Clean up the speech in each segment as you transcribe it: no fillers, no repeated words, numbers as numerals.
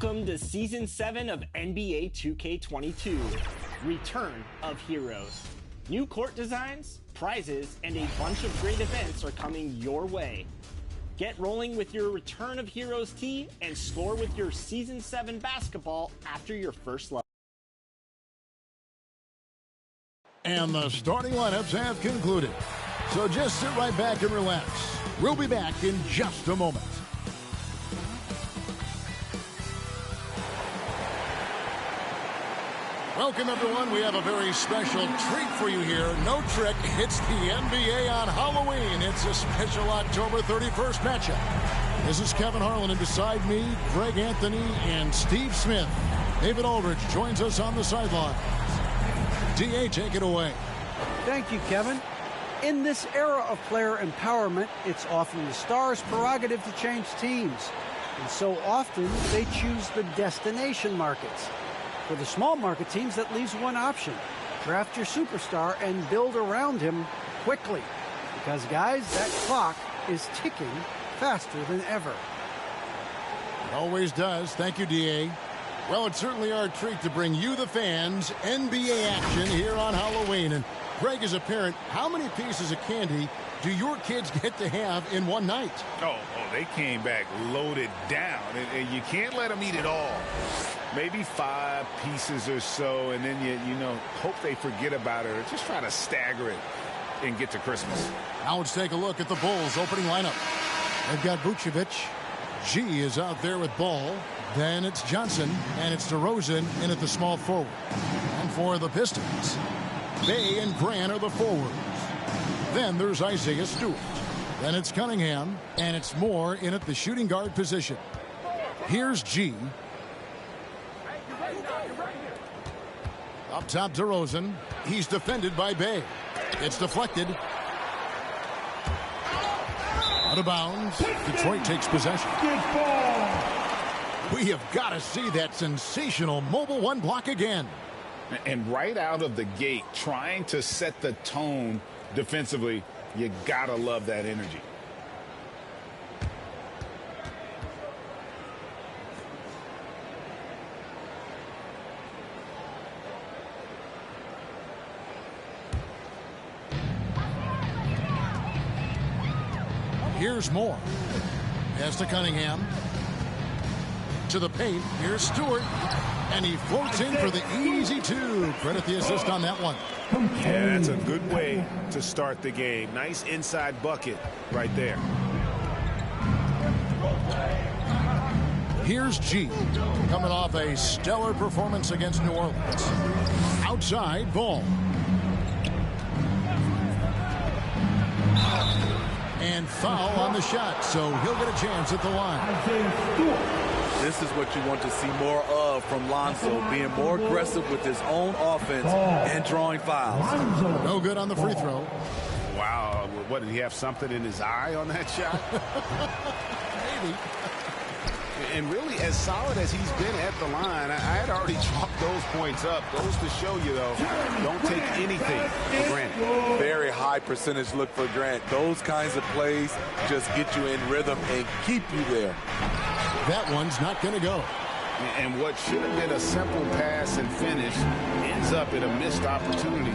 Welcome to Season 7 of NBA 2K22, Return of Heroes. New court designs, prizes, and a bunch of great events are coming your way. Get rolling with your Return of Heroes tee and score with your Season 7 basketball after your first level. And the starting lineups have concluded. So just sit right back and relax. We'll be back in just a moment. Welcome, everyone. We have a very special treat for you here. No trick, it's the NBA on Halloween. It's a special October 31st matchup. This is Kevin Harlan, and beside me, Greg Anthony and Steve Smith. David Aldridge joins us on the sideline. D.A., take it away. Thank you, Kevin. In this era of player empowerment, it's often the star's prerogative to change teams. And so often, they choose the destination markets. For the small market teams, that leaves one option. Draft your superstar and build around him quickly. Because, guys, that clock is ticking faster than ever. It always does. Thank you, D.A. Well, it's certainly our treat to bring you, the fans, NBA action here on Halloween. And Greg, as a parent, how many pieces of candy do your kids get to have in one night? Oh, they came back loaded down, and you can't let them eat it all. Maybe 5 pieces or so, and then you hope they forget about it or just try to stagger it and get to Christmas. Now let's take a look at the Bulls' opening lineup. They've got Vucevic. G is out there with ball. Then it's Johnson, and it's DeRozan in at the small forward. And for the Pistons, Bay and Grant are the forwards. Then there's Isaiah Stewart. Then it's Cunningham, and it's Moore in at the shooting guard position. Here's G. Up top, DeRozan. He's defended by Bay. It's deflected. Out of bounds. Detroit takes possession. We have got to see that sensational mobile one block again. And right out of the gate, trying to set the tone defensively, you got to love that energy. Here's Moore. Pass to Cunningham. To the paint. Here's Stewart. And he floats in for the easy 2. Credit the assist on that one. Yeah, that's a good way to start the game. Nice inside bucket right there. Here's G. Coming off a stellar performance against New Orleans. Outside, Ball. And foul on the shot, so he'll get a chance at the line. This is what you want to see more of from Lonzo, being more aggressive with his own offense and drawing fouls. No good on the free throw. Wow, what, did he have something in his eye on that shot? Maybe. And really, as solid as he's been at the line, I had already chalked those points up. Goes to show you, though, don't take anything for granted. Very high percentage look for Grant. Those kinds of plays just get you in rhythm and keep you there. That one's not going to go. And what should have been a simple pass and finish ends up in a missed opportunity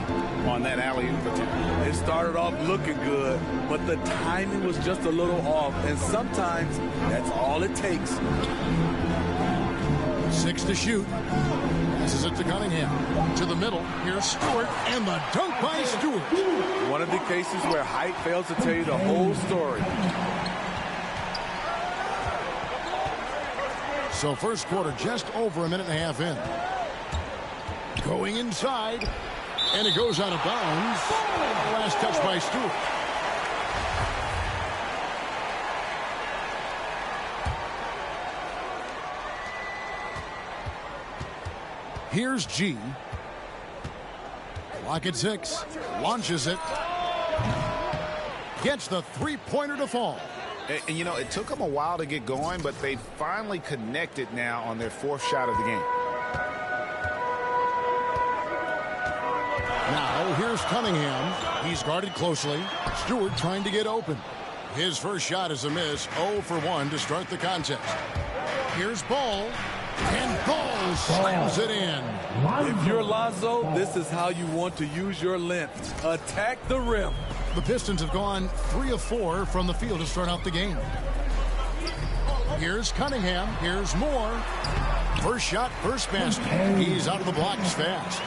on that alley-oop attempt. It started off looking good, but the timing was just a little off, and sometimes that's all it takes. 6 to shoot. Passes it to Cunningham. To the middle. Here's Stewart, and the dunk by Stewart. One of the cases where height fails to tell you the whole story. So first quarter just over a minute and a half in. Going inside. And it goes out of bounds. Last touch by Stewart. Here's G. Clock at 6. Launches it. Gets the three-pointer to fall. And, you know, it took them a while to get going, but they finally connected now on their 4th shot of the game. Now, here's Cunningham. He's guarded closely. Stewart trying to get open. His first shot is a miss. 0 for 1 to start the contest. Here's Ball. And Ball slams it in. If you're Lonzo, this is how you want to use your length. Attack the rim. The Pistons have gone 3 of 4 from the field to start out the game. Here's Cunningham. Here's Moore. First shot, first basket. He's out of the blocks fast.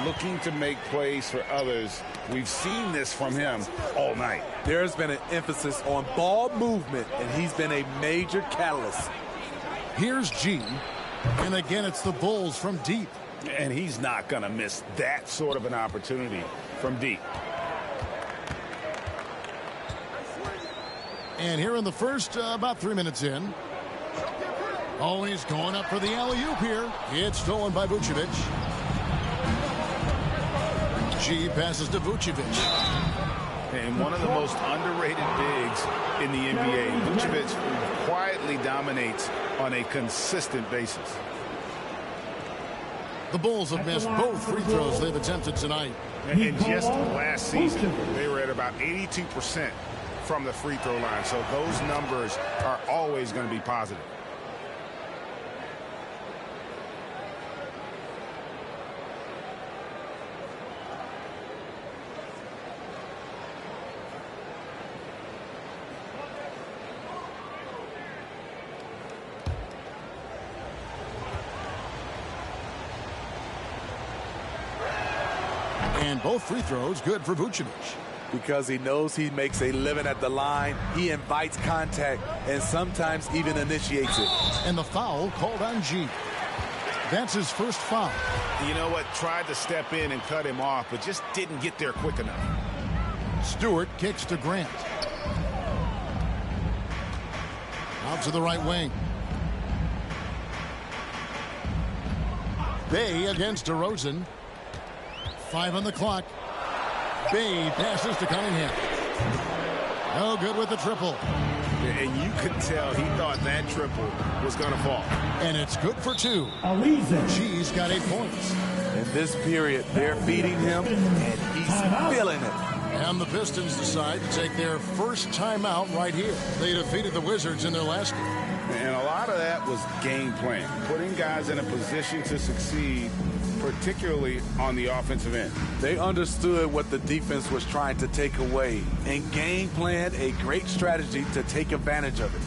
Looking to make plays for others. We've seen this from him all night. There's been an emphasis on ball movement, and he's been a major catalyst. Here's G. And again, it's the Bulls from deep. And he's not going to miss that sort of an opportunity from deep. And here in the first, about 3 minutes in. Oh, he's going up for the alley-oop here. It's stolen by Vucevic. G passes to Vucevic. And one of the most underrated bigs in the NBA. Vucevic quietly dominates on a consistent basis. The Bulls have missed both free throws they've attempted tonight. And just last season, they were at about 82% from the free throw line. So those numbers are always going to be positive. And both free throws good for Vucevic. Because he knows he makes a living at the line, he invites contact and sometimes even initiates it. And the foul called on G. That's his first foul. You know what? Tried to step in and cut him off, but just didn't get there quick enough. Stewart kicks to Grant. Out to the right wing. Bay against DeRozan. 5 on the clock. Bay passes to Cunningham. No good with the triple. And you could tell he thought that triple was going to fall. And it's good for 2. G's got 8 points. In this period, they're feeding him, and he's feeling it. And the Pistons decide to take their first timeout right here. They defeated the Wizards in their last game. And a lot of that was game plan. Putting guys in a position to succeed, particularly on the offensive end. They understood what the defense was trying to take away and game planned a great strategy to take advantage of it.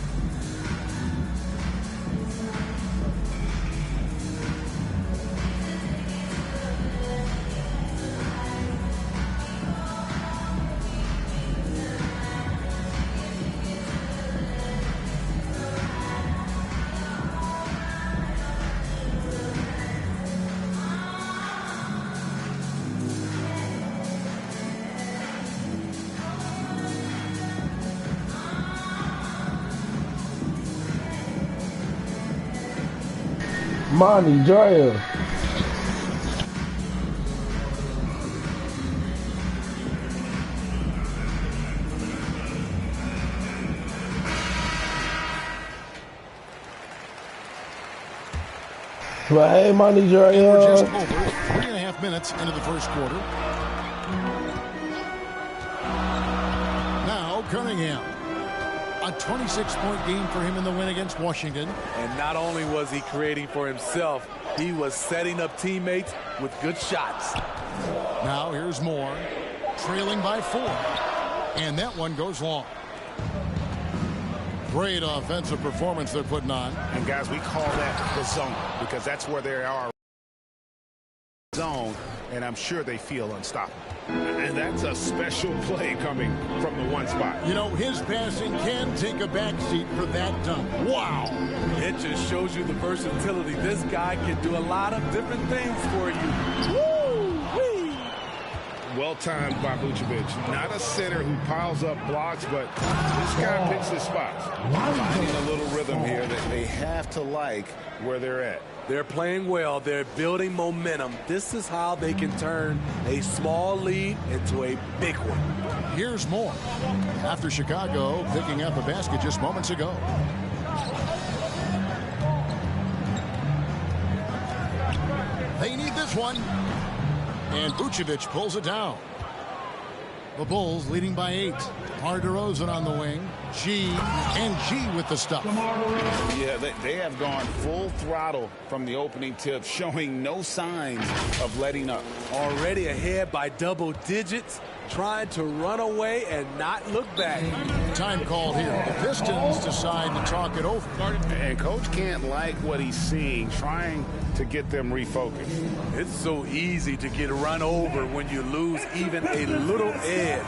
Monty Joel. Well, hey, Monty Joel. We're just over 3.5 minutes into the first quarter. Now Cunningham. A 26-point game for him in the win against Washington. And not only was he creating for himself, he was setting up teammates with good shots. Now here's Moore, trailing by 4. And that one goes long. Great offensive performance they're putting on. And guys, we call that the zone because that's where they are. Zone, and I'm sure they feel unstoppable. And that's a special play coming from the one spot. You know, his passing can take a backseat for that dunk. Wow. It just shows you the versatility. This guy can do a lot of different things for you. Woo-wee. Well timed by Vucevic. Not a center who piles up blocks, but this guy picks his spots. Finding a little rhythm here that they have to like where they're at. They're playing well. They're building momentum. This is how they can turn a small lead into a big one. Here's Moore. After Chicago picking up a basket just moments ago. They need this one. And Vucevic pulls it down. The Bulls leading by 8. DeMar DeRozan on the wing. G with the stuff. Yeah, they have gone full throttle from the opening tip, showing no signs of letting up. Already ahead by double digits, trying to run away and not look back. Time called here. The Pistons decide to talk it over. And Coach can't like what he's seeing, trying to get them refocused. It's so easy to get run over when you lose even a little edge.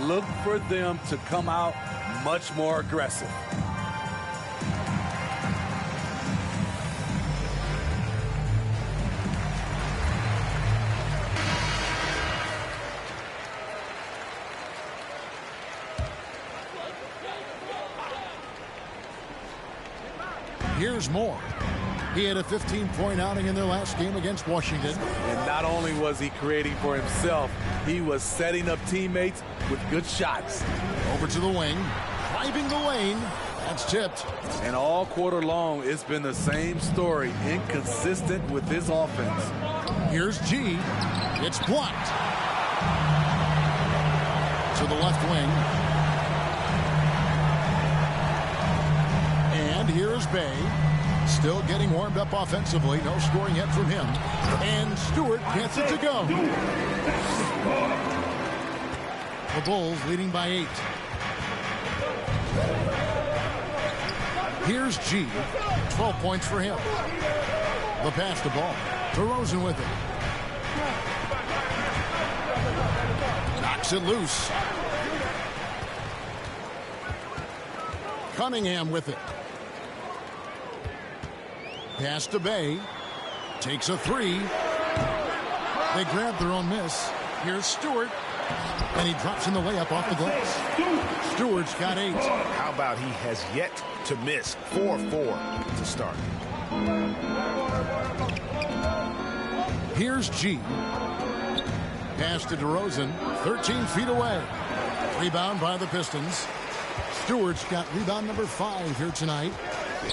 Look for them to come out much more aggressive. Here's Moore. He had a 15-point outing in their last game against Washington. And not only was he creating for himself, he was setting up teammates with good shots. Over to the wing, driving the lane. That's tipped. And all quarter long, it's been the same story, inconsistent with his offense. Here's G. It's blocked. To the left wing. And here's Bay. Still getting warmed up offensively. No scoring yet from him. And Stewart gets it to go. The Bulls leading by 8. Here's G. 12 points for him. The pass to Ball. DeRozan with it. Knocks it loose. Cunningham with it. Pass to Bay. Takes a 3. They grab their own miss. Here's Stewart. And he drops in the layup off the glass. Stewart's got 8. How about he has yet to miss? 4-4 to start. Here's G. Pass to DeRozan. 13 feet away. Rebound by the Pistons. Stewart's got rebound number 5 here tonight.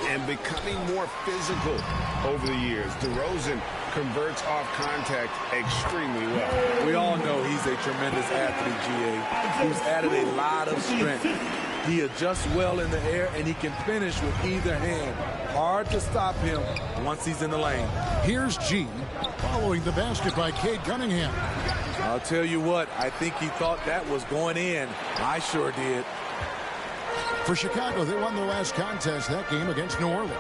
And becoming more physical over the years. DeRozan converts off contact extremely well. We all know he's a tremendous athlete, G.A. He's added a lot of strength. He adjusts well in the air, and he can finish with either hand. Hard to stop him once he's in the lane. Here's G, following the basket by Cade Cunningham. I'll tell you what, I think he thought that was going in. I sure did. For Chicago, they won their last contest that game against New Orleans.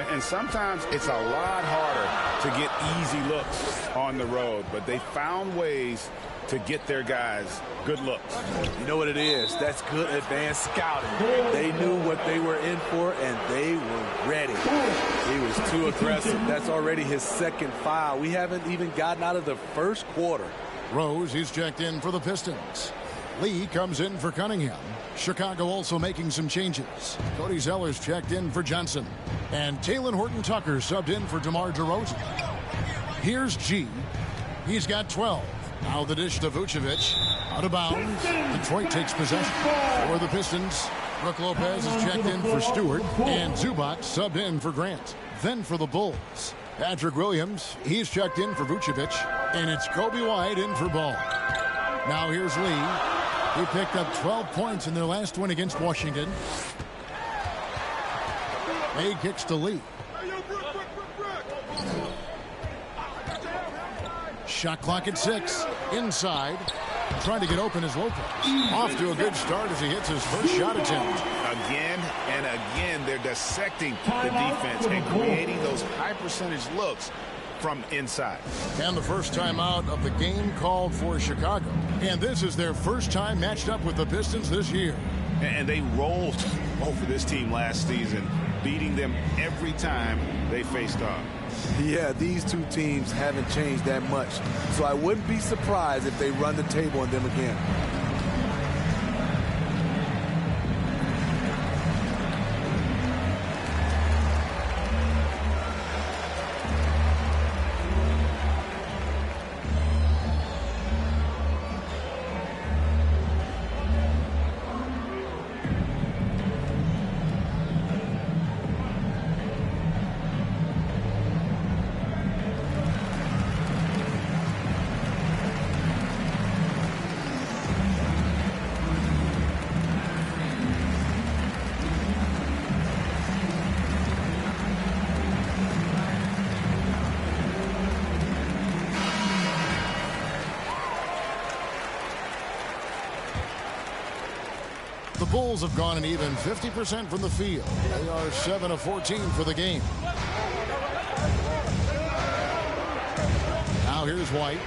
And sometimes it's a lot harder to get easy looks on the road, but they found ways to get their guys good looks. You know what it is? That's good advanced scouting. They knew what they were in for, and they were ready. He was too aggressive. That's already his second foul. We haven't even gotten out of the first quarter. Rose, he's checked in for the Pistons. Lee comes in for Cunningham. Chicago also making some changes. Cody Zeller's checked in for Johnson. And Talen Horton-Tucker subbed in for DeMar DeRozan. Here's G. He's got 12. Now the dish to Vucevic. Out of bounds. Detroit takes possession. For the Pistons, Brook Lopez is checked in for Stewart. And Zubac subbed in for Grant. Then for the Bulls, Patrick Williams, he's checked in for Vucevic. And it's Kobe White in for Ball. Now here's Lee. He picked up 12 points in their last win against Washington. May kicks to Lee. Shot clock at 6. Inside. Trying to get open is Lopez. Off to a good start as he hits his first shot attempt. Again and again, they're dissecting the defense and creating those high percentage looks from inside. And the first time out of the game called for Chicago. And this is their first time matched up with the Pistons this year. And they rolled over this team last season, beating them every time they faced off. Yeah, these two teams haven't changed that much. So I wouldn't be surprised if they run the table on them again. Bulls have gone an even 50% from the field. They are 7 of 14 for the game. Now here's White.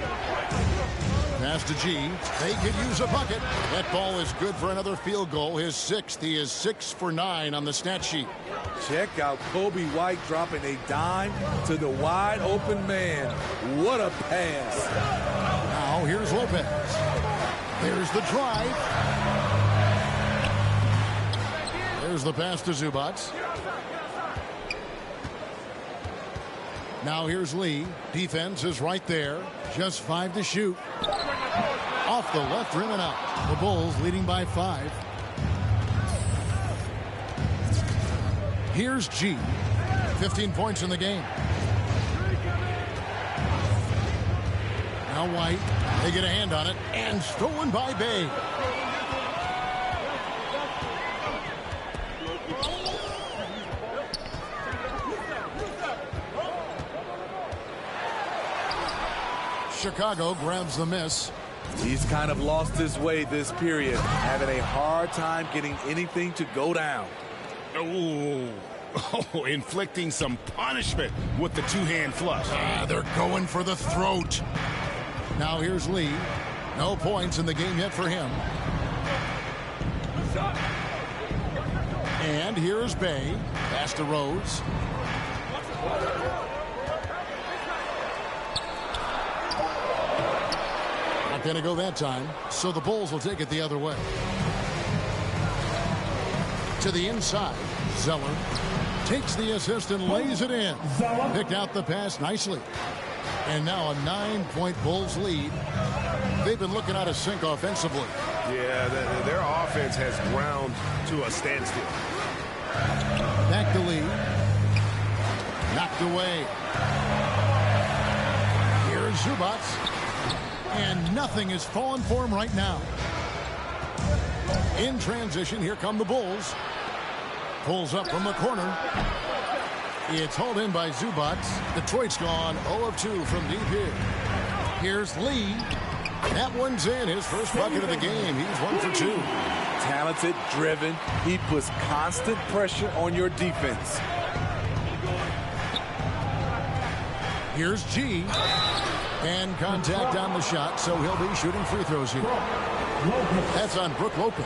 Pass to G. They could use a bucket. That ball is good for another field goal. His 6th. He is 6 for 9 on the stat sheet. Check out Kobe White dropping a dime to the wide open man. What a pass. Now here's Lopez. There's the drive. There's the pass to Zubac. Now here's Lee. Defense is right there. Just 5 to shoot. Off the left rim and out. The Bulls leading by 5. Here's G. 15 points in the game. Now White. They get a hand on it. And stolen by Bay. Chicago grabs the miss. He's kind of lost his way this period, having a hard time getting anything to go down. Oh, inflicting some punishment with the two-hand flush. They're going for the throat. Now here's Lee. No points in the game yet for him. And here's Bay. Pass to Rose. Not going to go that time, so the Bulls will take it the other way. To the inside, Zeller takes the assist and lays it in. Picked out the pass nicely. And now a 9-point Bulls lead. They've been looking out of sync offensively. Yeah, their offense has ground to a standstill. Back to Lee. Knocked away. Here's Zubac. And nothing is falling for him right now. In transition, here come the Bulls. Pulls up from the corner. It's hauled in by Zubac. Detroit's gone 0 of 2 from deep here. Here's Lee. That one's in. His first bucket of the game. He's 1 for 2. Talented, driven. He puts constant pressure on your defense. Here's G. And contact on the shot, so he'll be shooting free throws here. That's on Brook Lopez.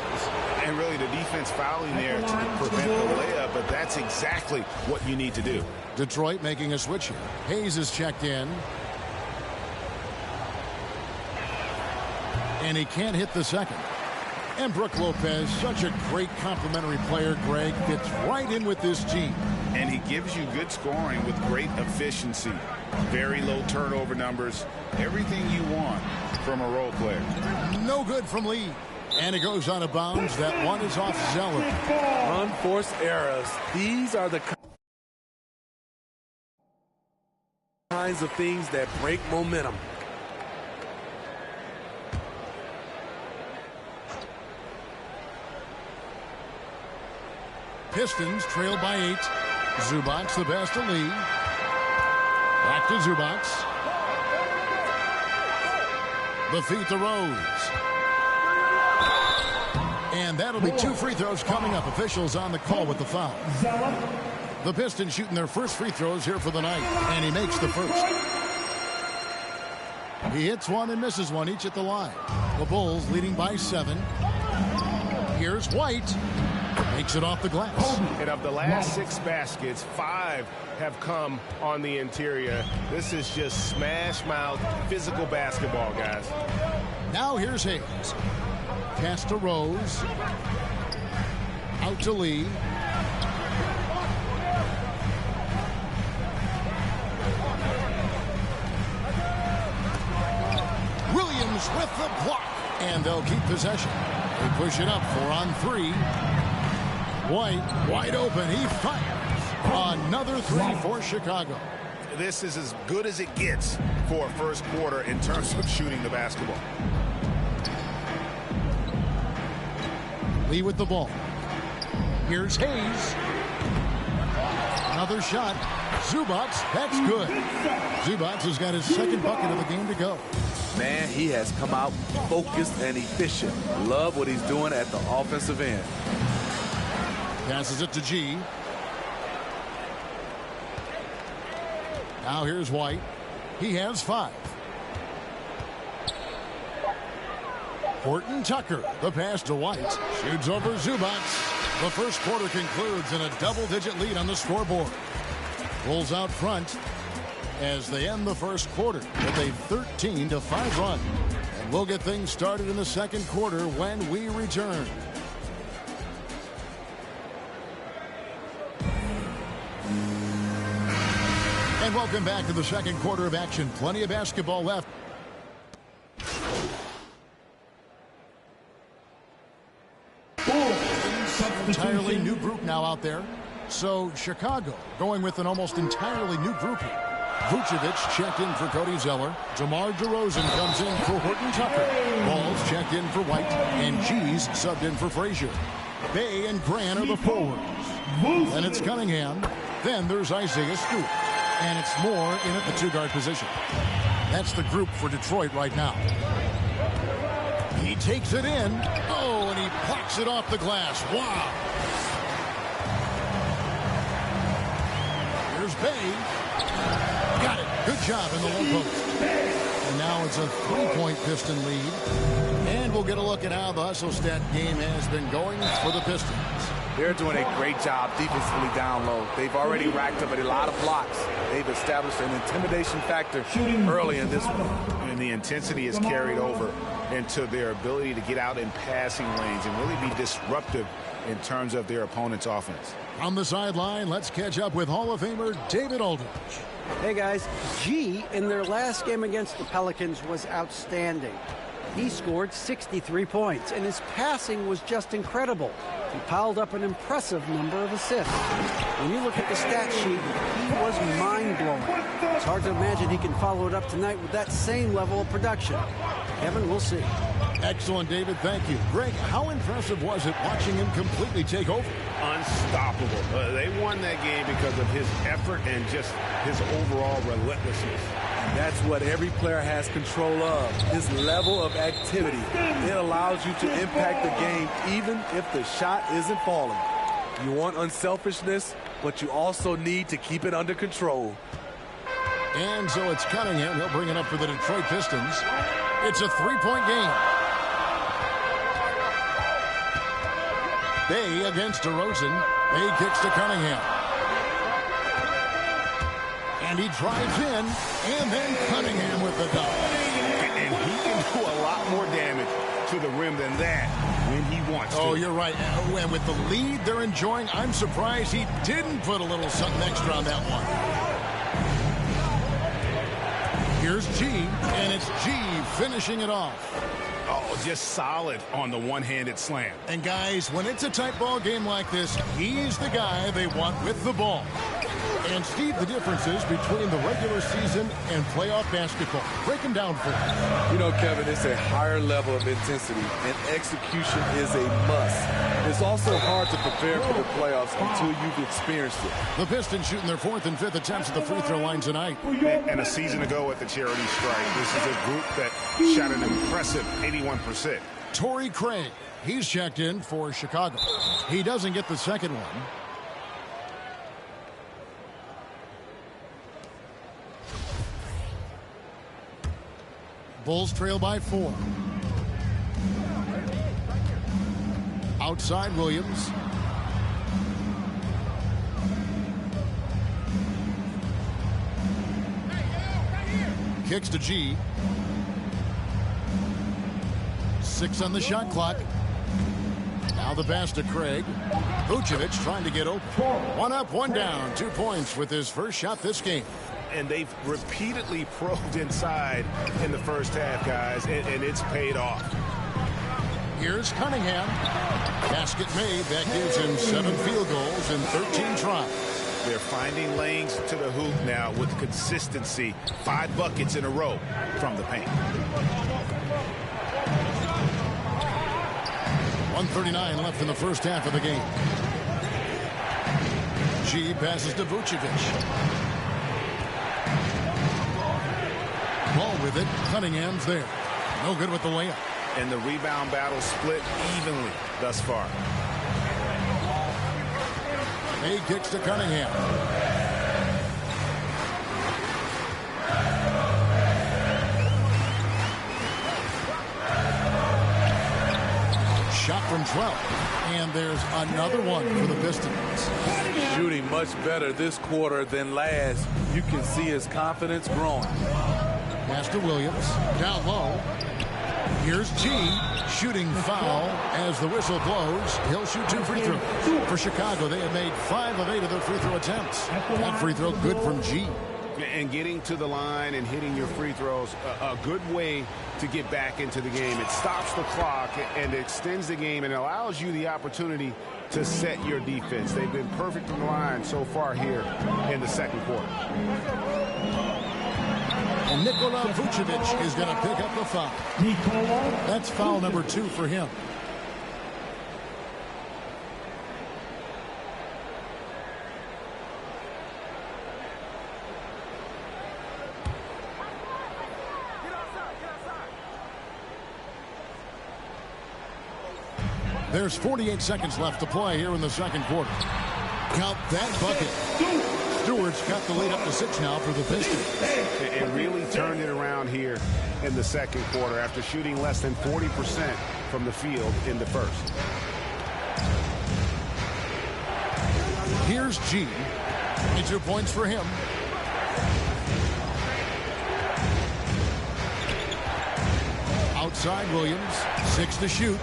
And really the defense fouling there to prevent the layup, but that's exactly what you need to do. Detroit making a switch here. Hayes is checked in. And he can't hit the second. And Brook Lopez, such a great complimentary player, Greg, fits right in with this team. And he gives you good scoring with great efficiency. Very low turnover numbers. Everything you want from a role player. No good from Lee. And it goes out of bounds. That one is off Zeller. Unforced errors. These are the kinds of things that break momentum. Pistons trail by 8. Zubac the pass to Lee. Back to Zubac. The feet to Rose. And that'll be 2 free throws coming up. Officials on the call with the foul. The Pistons shooting their first free throws here for the night. And he makes the first. He hits one and misses one, each at the line. The Bulls leading by 7. Here's White. Makes it off the glass. And of the last 6 baskets, 5 have come on the interior. This is just smash mouth physical basketball, guys. Now here's Hayes. Pass to Rose. Out to Lee. Williams with the block. And they'll keep possession. They push it up 4 on 3. White wide open. He fires. Another 3 for Chicago. This is as good as it gets for a first quarter in terms of shooting the basketball. Lee with the ball. Here's Hayes. Another shot. Zubac. That's good. Zubac has got his second bucket of the game to go. Man, he has come out focused and efficient. Love what he's doing at the offensive end. Passes it to G. Now here's White. He has 5. Horton Tucker, the pass to White. Shoots over Zubac. The first quarter concludes in a double-digit lead on the scoreboard. Rolls out front as they end the first quarter with a 13-5 run. And we'll get things started in the second quarter when we return. And welcome back to the second quarter of action. Plenty of basketball left. Entirely new group now out there. So Chicago going with an almost entirely new group here. Vucevic checked in for Cody Zeller. DeMar DeRozan comes in for Horton Tucker. Ball's checked in for White. And G's subbed in for Frazier. Bay and Grant are the forwards. Then it's Cunningham. Then there's Isaiah Stewart. And it's Moore in at the 2-guard position. That's the group for Detroit right now. He takes it in. Oh, and he plucks it off the glass. Wow. Here's Bay. Got it. Good job in the low post. And now it's a 3-point Piston lead. And we'll get a look at how the hustle stat game has been going for the Pistons. They're doing a great job defensively down low. They've already racked up a lot of blocks. They've established an intimidation factor early in this one. And the intensity is carried over into their ability to get out in passing lanes and really be disruptive in terms of their opponent's offense. On the sideline, let's catch up with Hall of Famer David Aldridge. Hey guys, G in their last game against the Pelicans was outstanding. He scored 63 points, and his passing was just incredible. He piled up an impressive number of assists. When you look at the stat sheet, he was mind-blowing. It's hard to imagine he can follow it up tonight with that same level of production. Kevin, we'll see. Excellent, David. Thank you. Greg, how impressive was it watching him completely take over? Unstoppable. They won that game because of his effort and just his overall relentlessness. And that's what every player has control of, his level of activity. It allows you to impact the game even if the shot isn't falling. You want unselfishness, but you also need to keep it under control. And so it's Cunningham. He'll bring it up for the Detroit Pistons. It's a 3-point game. Bay against DeRozan. Bay kicks to Cunningham. And he drives in, and then Cunningham with the dunk. And he can do a lot more damage to the rim than that when he wants to. Oh, you're right. And with the lead they're enjoying, I'm surprised he didn't put a little something extra on that one. Here's G, and it's G finishing it off. Oh, just solid on the one-handed slam. And guys, when it's a tight ball game like this, he's the guy they want with the ball. And Steve, the differences between the regular season and playoff basketball. Break them down for us. You know, Kevin, it's a higher level of intensity, and execution is a must. It's also hard to prepare for the playoffs until you've experienced it. The Pistons shooting their 4th and 5th attempts at the free throw line tonight. And a season ago at the charity strike, this is a group that shot an impressive 81%. Torrey Craig, he's checked in for Chicago. He doesn't get the second one. Bulls trail by 4. Outside Williams. Kicks to G. 6 on the shot clock. Now the pass to Craig. Vucevic trying to get open. 1 up, 1 down. 2 points with his first shot this game. And they've repeatedly probed inside in the first half, guys, and it's paid off. Here's Cunningham. Basket made. That gives him 7 field goals in 13 tries. They're finding lanes to the hoop now with consistency. 5 buckets in a row from the paint. 1:39 left in the first half of the game. G passes to Vucevic. Ball with it. Cunningham's there. No good with the layup. And the rebound battle split evenly thus far. He kicks to Cunningham. Shot from 12. And there's another one for the Pistons. Shooting much better this quarter than last. You can see his confidence growing. Pass to Williams. Down low. Here's G. Shooting foul as the whistle blows. He'll shoot 2 free throws. For Chicago, they have made 5 of 8 of their free throw attempts. That free throw good from G. And getting to the line and hitting your free throws, a good way to get back into the game. It stops the clock and extends the game and allows you the opportunity to set your defense. They've been perfect from the line so far here in the second quarter. And Nikola Vucevic is going to pick up the foul. That's foul number 2 for him. There's 48 seconds left to play here in the second quarter. Count that bucket. Stewart's got the lead up to 6 now for the Pistons. It really turned it around here in the second quarter after shooting less than 40% from the field in the first. Here's G. 22 points for him. Outside Williams. 6 to shoot.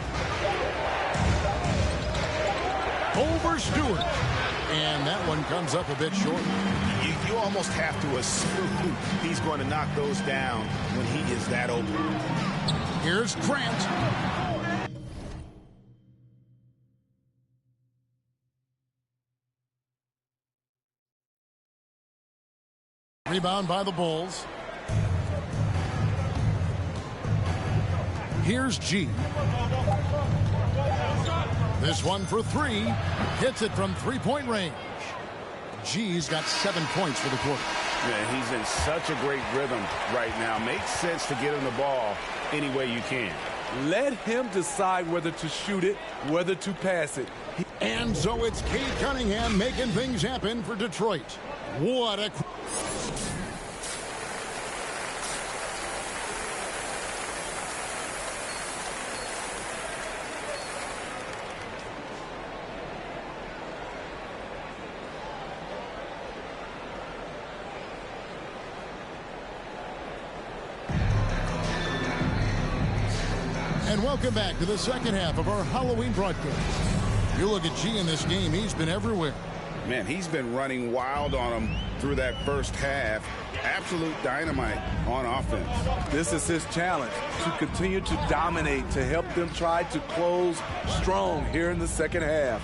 Over Stewart. And that one comes up a bit short. You almost have to assume he's going to knock those down when he is that open. Here's Grant. Rebound by the Bulls. Here's G. This one for 3. Hits it from 3-point range. G's got 7 points for the quarter. Yeah, he's in such a great rhythm right now. Makes sense to get him the ball any way you can. Let him decide whether to shoot it, whether to pass it. And so it's Cade Cunningham making things happen for Detroit. What a... And welcome back to the second half of our Halloween broadcast. You look at G in this game, he's been everywhere. Man, he's been running wild on him through that first half. Absolute dynamite on offense. This is his challenge, to continue to dominate, to help them try to close strong here in the second half.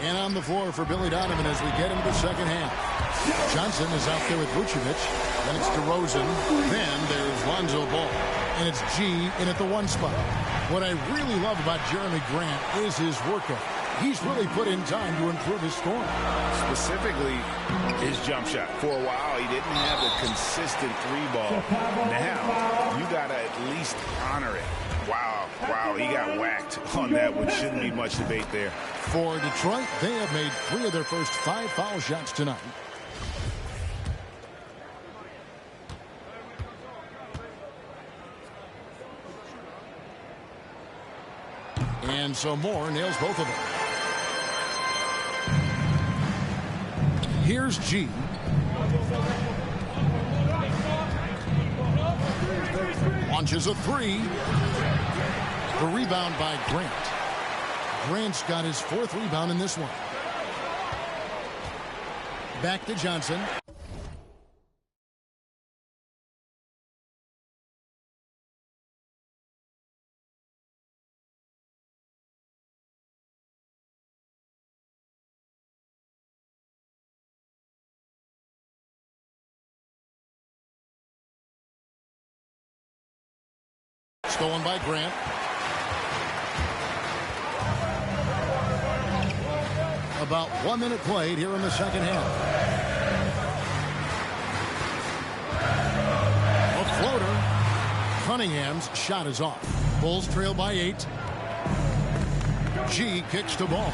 And on the floor for Billy Donovan as we get into the second half. Johnson is out there with Vucevic. Then it's DeRozan. Then there's Lonzo Ball. And it's G in at the 1 spot. What I really love about Jeremy Grant is his work ethic. He's really put in time to improve his scoring. Specifically, his jump shot. For a while, he didn't have a consistent 3-ball. Now, you got to at least honor it. Wow, he got whacked on that one. Shouldn't be much debate there. For Detroit, they have made 3 of their first 5 foul shots tonight. And so Moore nails both of them. Here's G. Launches a 3. The rebound by Grant. Grant's got his 4th rebound in this one. Back to Johnson. Stolen by Grant. About 1 minute played here in the second half. A floater. Cunningham's shot is off. Bulls trail by 8. G kicks the ball.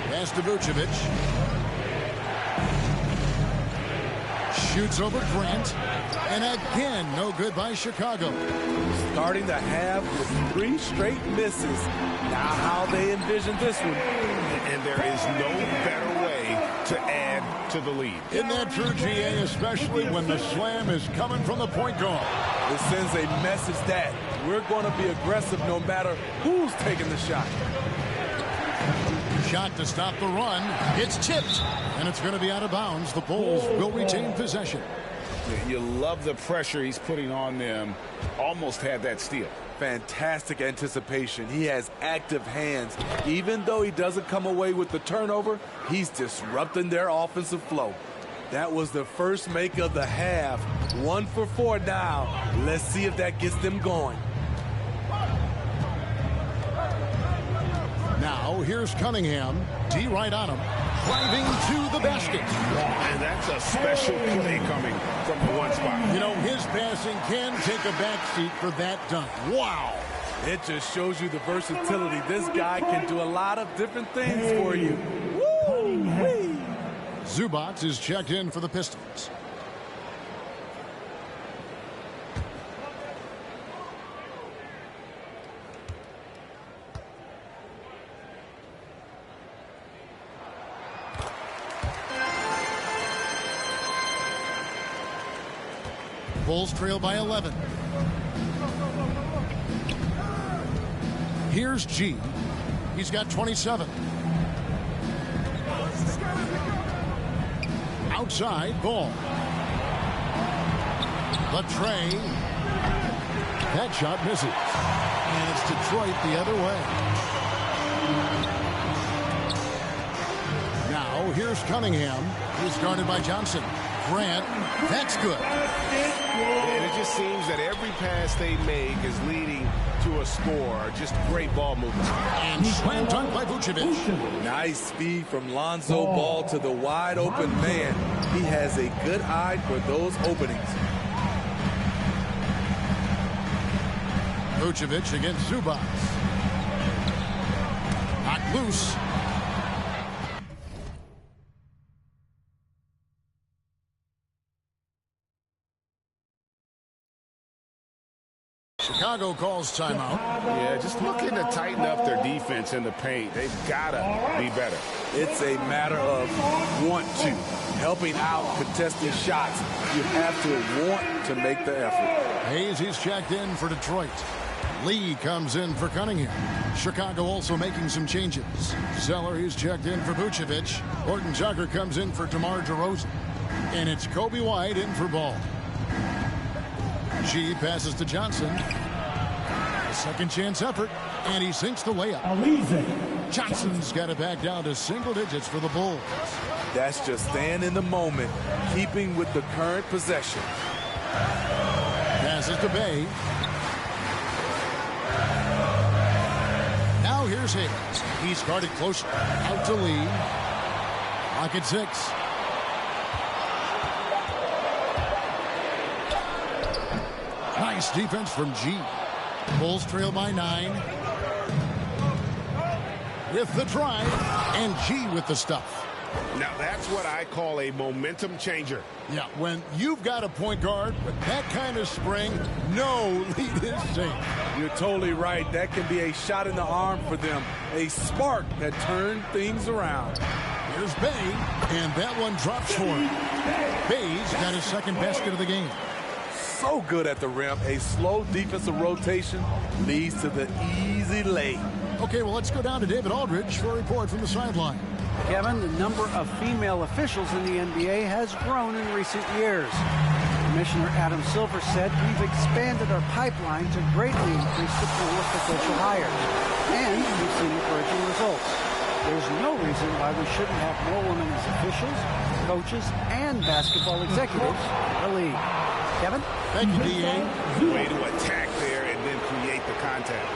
Pass to Vucevic. Shoots over Grant. And again, no good by Chicago. Starting to have with 3 straight misses. Now how they envision this one. And there is no better way to add to the lead. Isn't that true, GA, especially when the slam is coming from the point guard? It sends a message that we're going to be aggressive no matter who's taking the shot. Shot to stop the run. It's tipped. And it's going to be out of bounds. The Bulls will retain possession. You love the pressure he's putting on them. Almost had that steal. Fantastic anticipation. He has active hands. Even though he doesn't come away with the turnover, he's disrupting their offensive flow. That was the first make of the half. 1 for 4 now. Let's see if that gets them going. Now, here's Cunningham. D right on him. Driving to the basket. And that's a special play coming from the one spot. You know, his passing can take a backseat for that dunk. Wow. It just shows you the versatility. This guy can do a lot of different things for you. Woo-wee. Zubac is checked in for the Pistons. Bulls trail by 11. Here's G. He's got 27. Outside, Ball. The tray. That shot misses. And it's Detroit the other way. Now, here's Cunningham. He's guarded by Johnson. Grant, that's good. And it just seems that every pass they make is leading to a score. Just great ball movement. And slam dunk by Vucevic. Nice speed from Lonzo Ball to the wide open man. He has a good eye for those openings. Vucevic against Zubac. Knocked loose. Chicago calls timeout. Yeah, just looking to tighten up their defense in the paint. They've got to be better. It's a matter of want to. Helping out, contesting shots. You have to want to make the effort. Hayes, he's checked in for Detroit. Lee comes in for Cunningham. Chicago also making some changes. Zeller, he's checked in for Vucevic. Horton Tucker comes in for DeMar DeRozan. And it's Kobe White in for Ball. G passes to Johnson. A second chance effort, and he sinks the layup. Johnson's got it back down to single digits for the Bulls. That's just staying in the moment, keeping with the current possession. Passes to Bay. Now here's Hayes. He's guarded closer. Out to Lee. Pocket 6. Nice defense from G. Bulls trail by 9. With the drive, and G with the stuff. Now that's what I call a momentum changer. Yeah, when you've got a point guard with that kind of spring, no lead is safe. You're totally right. That can be a shot in the arm for them. A spark that turned things around. Here's Bay, and that one drops for him. Bay's got his second basket of the game. So good at the rim. A slow defensive rotation leads to the easy lay. Okay, well, let's go down to David Aldridge for a report from the sideline. Kevin, the number of female officials in the NBA has grown in recent years. Commissioner Adam Silver said, "We've expanded our pipeline to greatly increase the pool of potential hires, and we've seen encouraging results. There's no reason why we shouldn't have more women as officials, coaches, and basketball executives in the league." Kevin? Thank you, D.A. Way to attack there and then create the contact.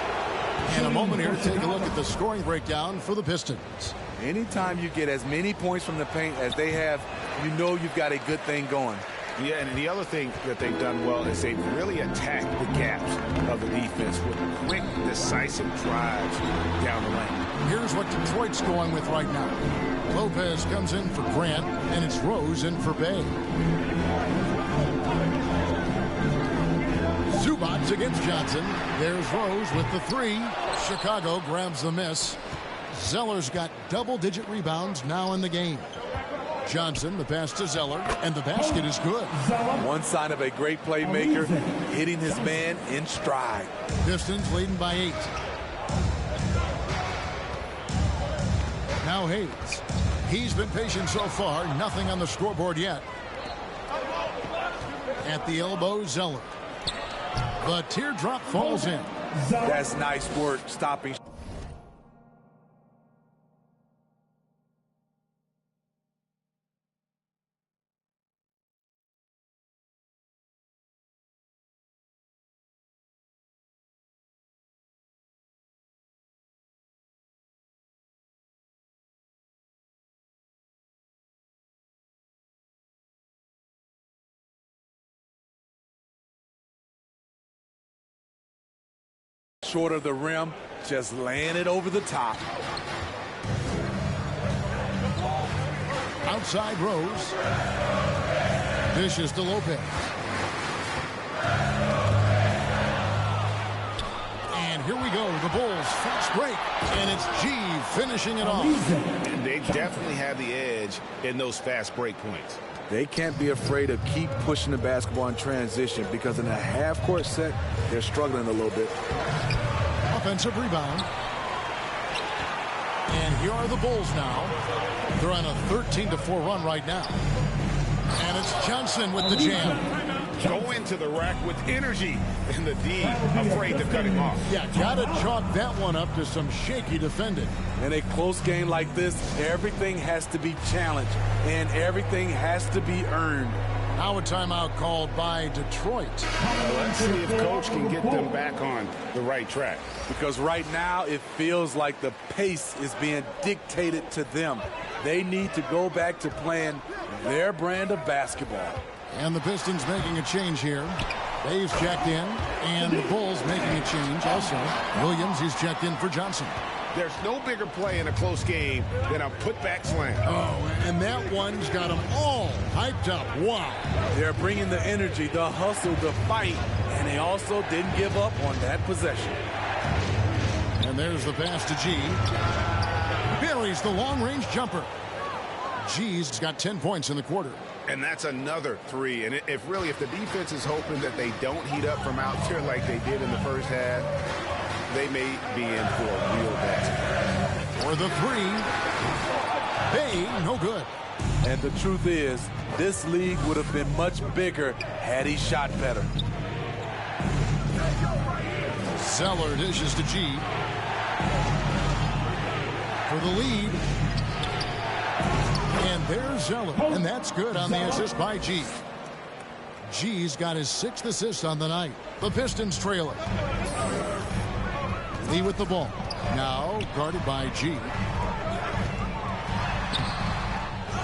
In a moment here, take a look at the scoring breakdown for the Pistons. Anytime you get as many points from the paint as they have, you know you've got a good thing going. Yeah, and the other thing that they've done well is they've really attacked the gaps of the defense with quick, decisive drives down the lane. Here's what Detroit's going with right now. Lopez comes in for Grant, and it's Rose in for Bay. Zubac against Johnson. There's Rose with the three. Chicago grabs the miss. Zeller's got double-digit rebounds now in the game. Johnson, the pass to Zeller, and the basket is good. One sign of a great playmaker, hitting his man in stride. Pistons leading by 8. Now Hayes. He's been patient so far. Nothing on the scoreboard yet. At the elbow, Zeller. The teardrop falls in. That's nice work stopping. Short of the rim, just laying it over the top. Outside Rose. Dishes to Lopez. And here we go. The Bulls fast break. And it's G finishing it off. They definitely have the edge in those fast break points. They can't be afraid to keep pushing the basketball in transition because in a half-court set, they're struggling a little bit. Offensive rebound. And here are the Bulls now. They're on a 13-4 run right now. And it's Johnson with the jam. Go into the rack with energy, and the D afraid to cut him off. Yeah, gotta chalk that one up to some shaky defending. In a close game like this, everything has to be challenged, and everything has to be earned. Now a timeout called by Detroit. Let's see if Coach can get them back on the right track. Because right now it feels like the pace is being dictated to them. They need to go back to playing their brand of basketball. And the Pistons making a change here. Dave's checked in, and the Bulls making a change also. Williams, he's checked in for Johnson. There's no bigger play in a close game than a putback slam. Oh, and that one's got them all hyped up. Wow. They're bringing the energy, the hustle, the fight, and they also didn't give up on that possession. And there's the pass to G. Buries the long-range jumper. G's got 10 points in the quarter. And that's another three. And if the defense is hoping that they don't heat up from out there like they did in the first half, they may be in for a real basket. For the three. Bay, no good. And the truth is, this league would have been much bigger had he shot better. Zeller dishes to G. For the lead. And there's Zeller. And that's good on the assist by G. G's got his 6th assist on the night. The Pistons trail it. Lee with the ball. Now guarded by G.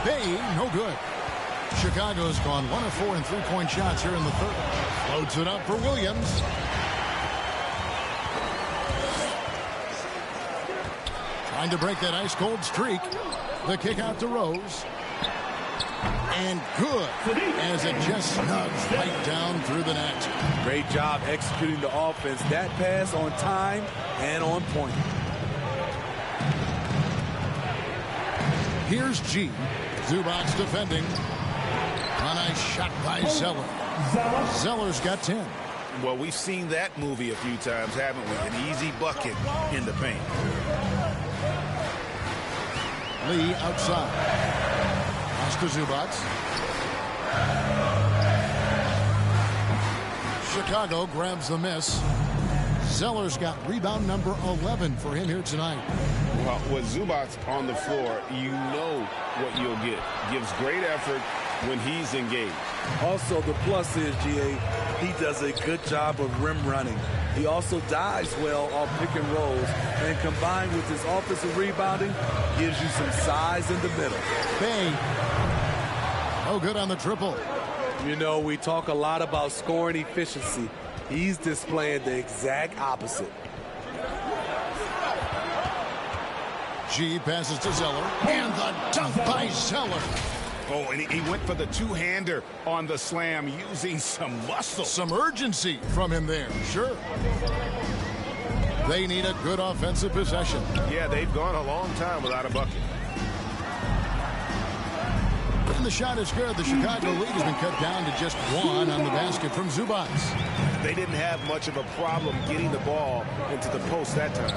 Bay, no good. Chicago's gone 1 of 4 in three-point shots here in the third. Loads it up for Williams. Trying to break that ice-cold streak. The kick out to Rose. And good as it just snugs right down through the net. Great job executing the offense. That pass on time and on point. Here's G. Zubac defending. A nice shot by Zeller. Zeller's got 10. Well, we've seen that movie a few times, haven't we? An easy bucket in the paint. Lee outside. Pass to Zubac. Chicago grabs the miss. Zeller's got rebound number 11 for him here tonight. Well, with Zubac on the floor, you know what you'll get. Gives great effort when he's engaged. Also, the plus is, GA, he does a good job of rim running. He also dives well off pick and rolls, and combined with his offensive rebounding, gives you some size in the middle. Bay. Oh, good on the triple. You know, we talk a lot about scoring efficiency. He's displaying the exact opposite. G passes to Zeller, and the dunk by Zeller. Oh, and he went for the two-hander on the slam, using some muscle. Some urgency from him there, sure. They need a good offensive possession. Yeah, they've gone a long time without a bucket. And the shot is good. The Chicago lead has been cut down to just one on the basket from Zubac. They didn't have much of a problem getting the ball into the post that time.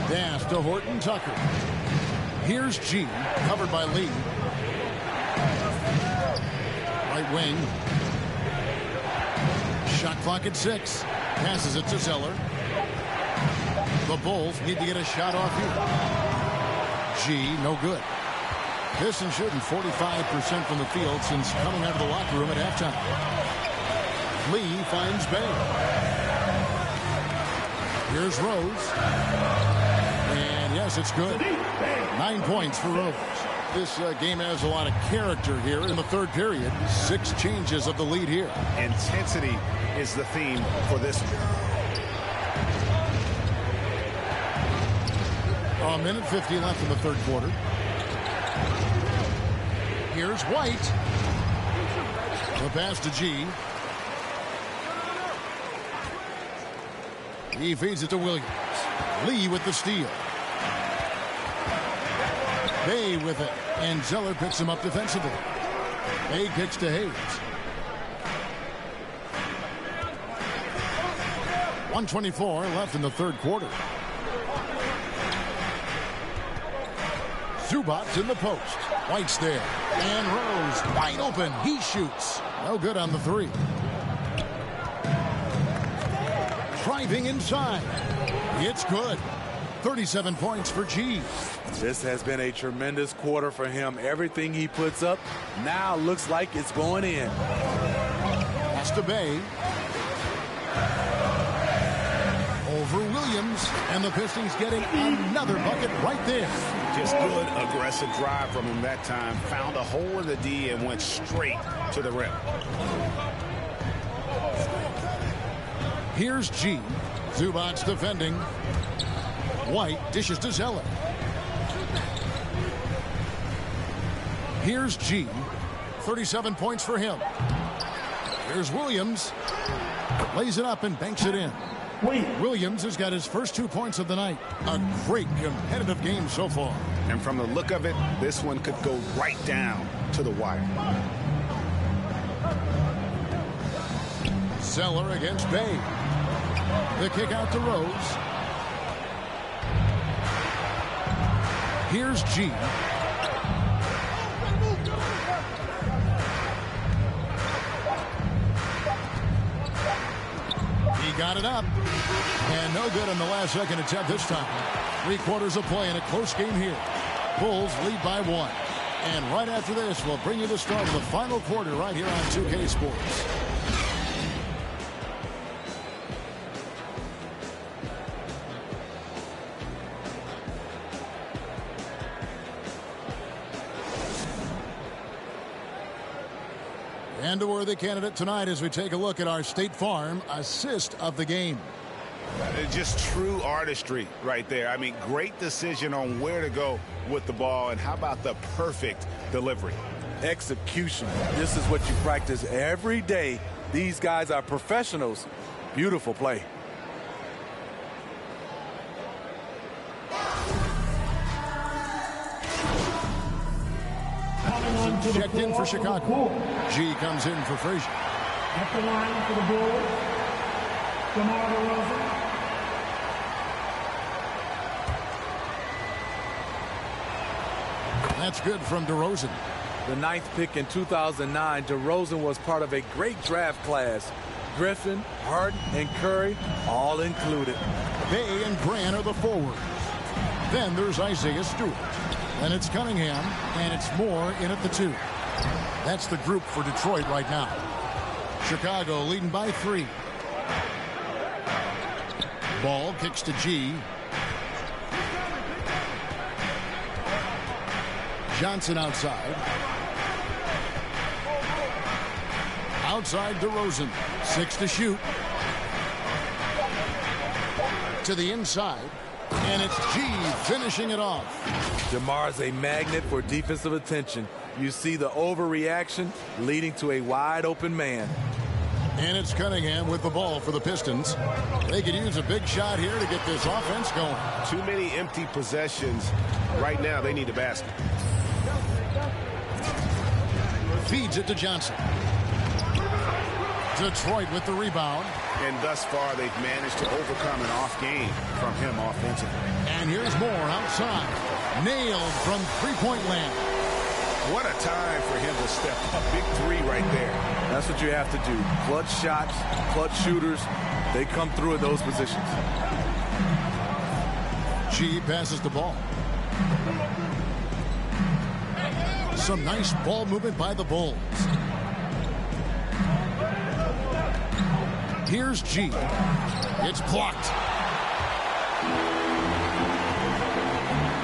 Pass to Horton Tucker. Here's G, covered by Lee. Right wing. Shot clock at 6. Passes it to Zeller. The Bulls need to get a shot off here. G, no good. Pistons shooting 45% from the field since coming out of the locker room at halftime. Lee finds Bay. Here's Rose. And yes, it's good. 9 points for Rose. This game has a lot of character here in the third period. 6 changes of the lead here. Intensity is the theme for this one. A minute 50 left in the third quarter. Here's White. The pass to G. He feeds it to Williams. Lee with the steal. Bay with it. And Zeller picks him up defensively. Bay kicks to Hayes. 1:24 left in the third quarter. Zubac in the post. White's there. And Rose wide open. He shoots. No good on the 3. Driving inside. It's good. 37 points for G. This has been a tremendous quarter for him. Everything he puts up now looks like it's going in. Pass to Bay. Over Williams. And the Pistons getting another bucket right there. Just good aggressive drive from him that time. Found a hole in the D and went straight to the rim. Here's G. Zubac defending. White dishes to Zeller. Here's G. 37 points for him. Here's Williams. Lays it up and banks it in. Williams has got his first 2 points of the night. A great competitive game so far. And from the look of it, this one could go right down to the wire. Zeller against Bay. The kick out to Rose. Here's G. He got it up. And no good on the last second attempt this time. 3 quarters of play in a close game here. Bulls lead by 1. And right after this, we'll bring you the start of the final quarter right here on 2K Sports. And a worthy candidate tonight as we take a look at our State Farm assist of the game. Just true artistry right there. I mean, great decision on where to go with the ball, and how about the perfect delivery? Execution. This is what you practice every day. These guys are professionals. Beautiful play. Checked in for Chicago. G comes in for Frazier. At the line for the Bulls, DeMar DeRozan. That's good from DeRozan. The 9th pick in 2009, DeRozan was part of a great draft class. Griffin, Harden, and Curry, all included. Bay and Grant are the forwards. Then there's Isaiah Stewart. Then it's Cunningham, and it's Moore in at the 2. That's the group for Detroit right now. Chicago leading by 3. Ball kicks to G. Johnson outside. outside DeRozan. 6 to shoot. To the inside. And it's G finishing it off. DeMar's a magnet for defensive attention. You see the overreaction leading to a wide open man. And it's Cunningham with the ball for the Pistons. They could use a big shot here to get this offense going. Too many empty possessions. Right now, they need a basket. Feeds it to Johnson. Detroit with the rebound. And thus far, they've managed to overcome an off game from him offensively. And here's Moore outside. Nailed from three-point land. What a time for him to step up. Big three right there. That's what you have to do. Clutch shots, clutch shooters. They come through in those positions. G passes the ball. Some nice ball movement by the Bulls. Here's G. It's blocked.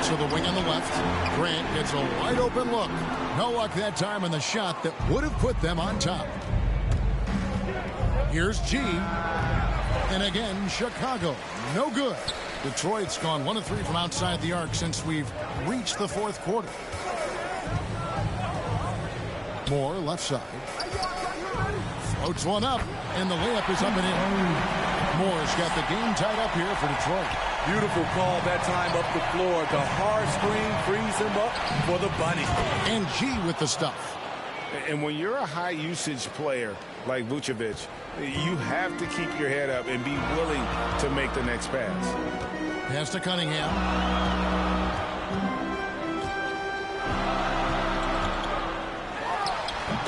To the wing on the left. Grant gets a wide open look. No luck that time on the shot that would have put them on top. Here's G. And again, Chicago. No good. Detroit's gone 1 of 3 from outside the arc since we've reached the fourth quarter. Moore left side. Floats one up, and the layup is up and in. Moore's got the game tied up here for Detroit. Beautiful call that time up the floor. The hard screen frees him up for the bunny. And G with the stuff. And when you're a high-usage player like Vucevic, you have to keep your head up and be willing to make the next pass. Pass to Cunningham.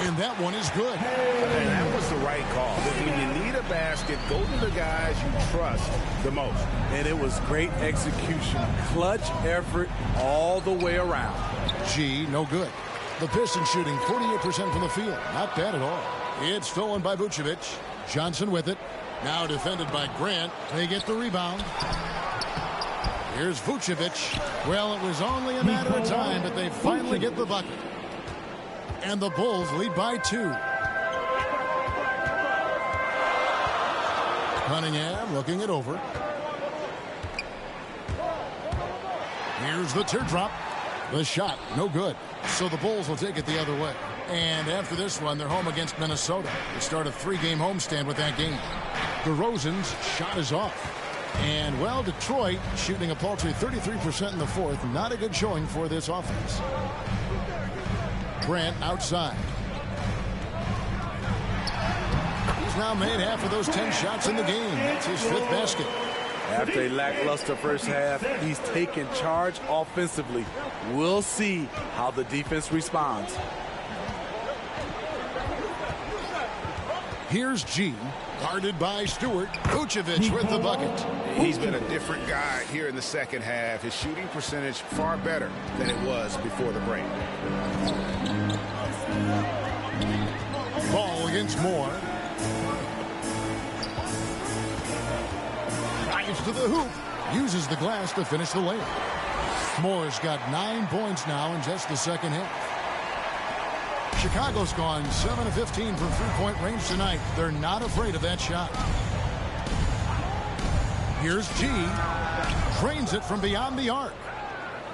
And that one is good. And that was the right call. When you need a basket, go to the guys you trust the most. And it was great execution. Clutch effort all the way around. G, no good. The Pistons shooting 48% from the field. Not bad at all. It's stolen by Vucevic. Johnson with it. Now defended by Grant. They get the rebound. Here's Vucevic. Well, it was only a matter of time, but they finally get the bucket. And the Bulls lead by 2. Cunningham looking it over. Here's the teardrop. The shot, no good. So the Bulls will take it the other way. And after this one, they're home against Minnesota. They start a 3-game homestand with that game. DeRozan's shot is off. And, well, Detroit shooting a paltry 33% in the fourth. Not a good showing for this offense. Grant outside. He's now made half of those 10 shots in the game. That's his 5th basket. After a lackluster first half, he's taken charge offensively. We'll see how the defense responds. Here's G, guarded by Stewart. Vucevic with the bucket. He's been a different guy here in the second half. His shooting percentage far better than it was before the break. Ball against Moore. Drives to the hoop. Uses the glass to finish the layup. Moore's got 9 points now in just the second half. Chicago's gone 7 of 15 from three-point range tonight. They're not afraid of that shot. Here's G. Trains it from beyond the arc.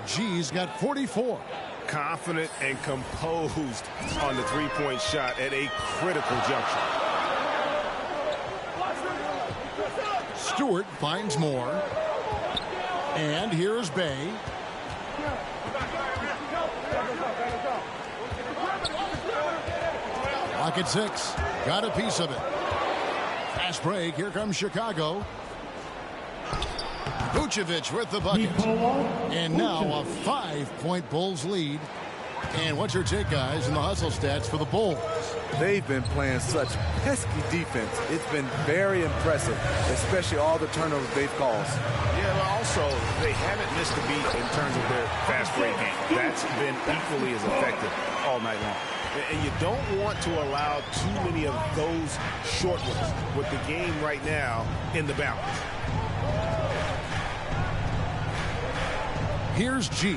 G's got 44. Confident and composed on the three-point shot at a critical juncture. Stewart finds Moore. And here's Bay. Clock at 6. Got a piece of it. Fast break. Here comes Chicago. Vucevic with the bucket. And now a 5-point Bulls lead. And what's your take, guys, in the hustle stats for the Bulls? They've been playing such pesky defense. It's been very impressive, especially all the turnovers they've caused. Yeah, but also, they haven't missed a beat in terms of their fast break game. That's been equally as effective all night long. And you don't want to allow too many of those short ones with the game right now in the balance. Here's G.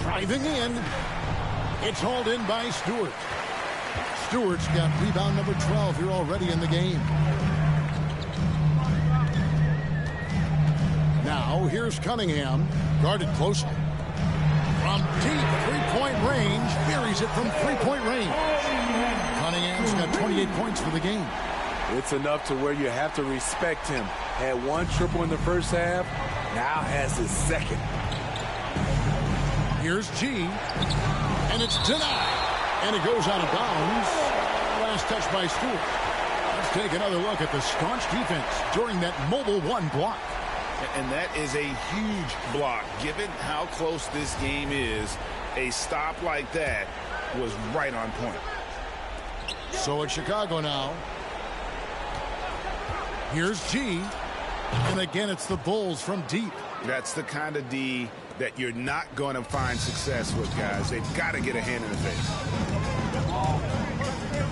Driving in. It's hauled in by Stewart. Stewart's got rebound number 12 here already in the game. Now here's Cunningham, guarded closely. From deep three-point range, buries it from three-point range. Cunningham's got 28 points for the game. It's enough to where you have to respect him. Had one triple in the first half, now has his second. Here's G, and it's denied. And it goes out of bounds. Last touch by Stewart. Let's take another look at the staunch defense during that mobile one block. And that is a huge block. Given how close this game is, a stop like that was right on point. So it's Chicago now. Here's G. And again, it's the Bulls from deep. That's the kind of D that you're not going to find success with, guys. They've got to get a hand in the face.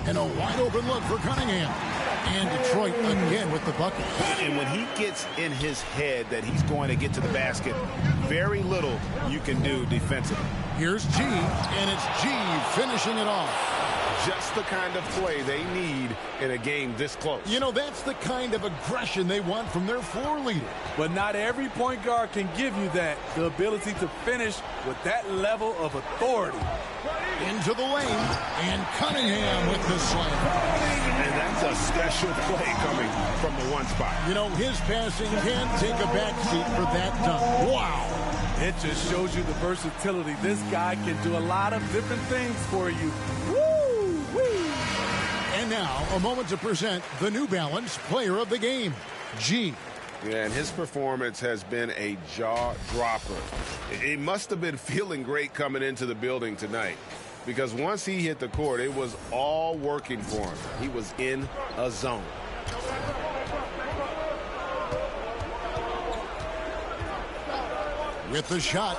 And a wide open look for Cunningham. And Detroit again with the bucket. And when he gets in his head that he's going to get to the basket, very little you can do defensively. Here's G, and it's G finishing it off. Just the kind of play they need in a game this close. You know, that's the kind of aggression they want from their floor leader. But not every point guard can give you that, the ability to finish with that level of authority. Into the lane, and Cunningham with the slam. And that's a special play coming from the one spot. You know, his passing can take a backseat for that dunk. Wow. It just shows you the versatility. This guy can do a lot of different things for you. Woo-wee. And now, a moment to present the New Balance Player of the Game, G. Yeah, and his performance has been a jaw-dropper. He must have been feeling great coming into the building tonight, because once he hit the court, it was all working for him. He was in a zone. With the shot,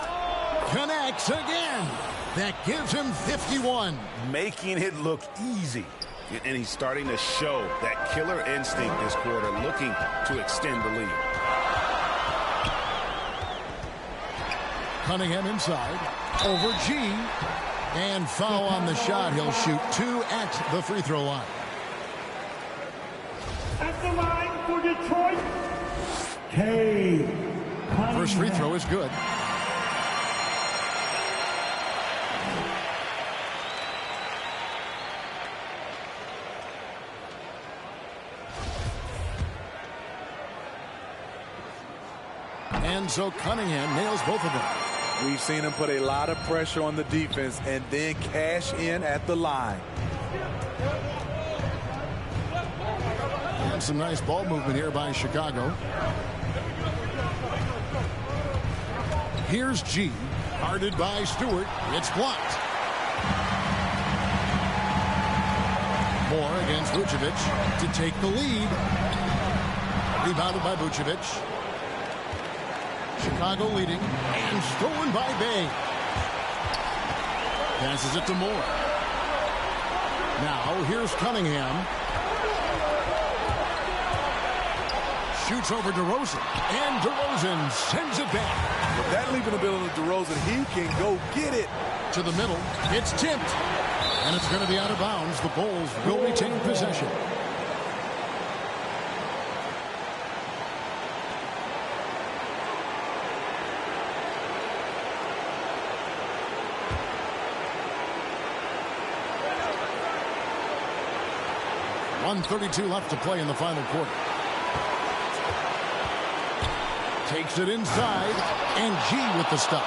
connects again. That gives him 51. Making it look easy. And he's starting to show that killer instinct this quarter, looking to extend the lead. Cunningham inside, over G, and foul on the shot. He'll shoot 2 at the free throw line. At the line for Detroit, Cade Cunningham. First free throw is good. And so Cunningham nails both of them. We've seen him put a lot of pressure on the defense and then cash in at the line. And some nice ball movement here by Chicago. Here's G, guarded by Stewart. It's blocked. Moore against Vucevic to take the lead. Rebounded by Vucevic. Chicago leading, and stolen by Bay. Passes it to Moore. Now here's Cunningham. Shoots over DeRozan, and DeRozan sends it back. With that leaping ability of DeRozan, he can go get it. To the middle, it's tipped, and it's going to be out of bounds. The Bulls will retain possession. .132 left to play in the final quarter. Takes it inside, and G with the stuff.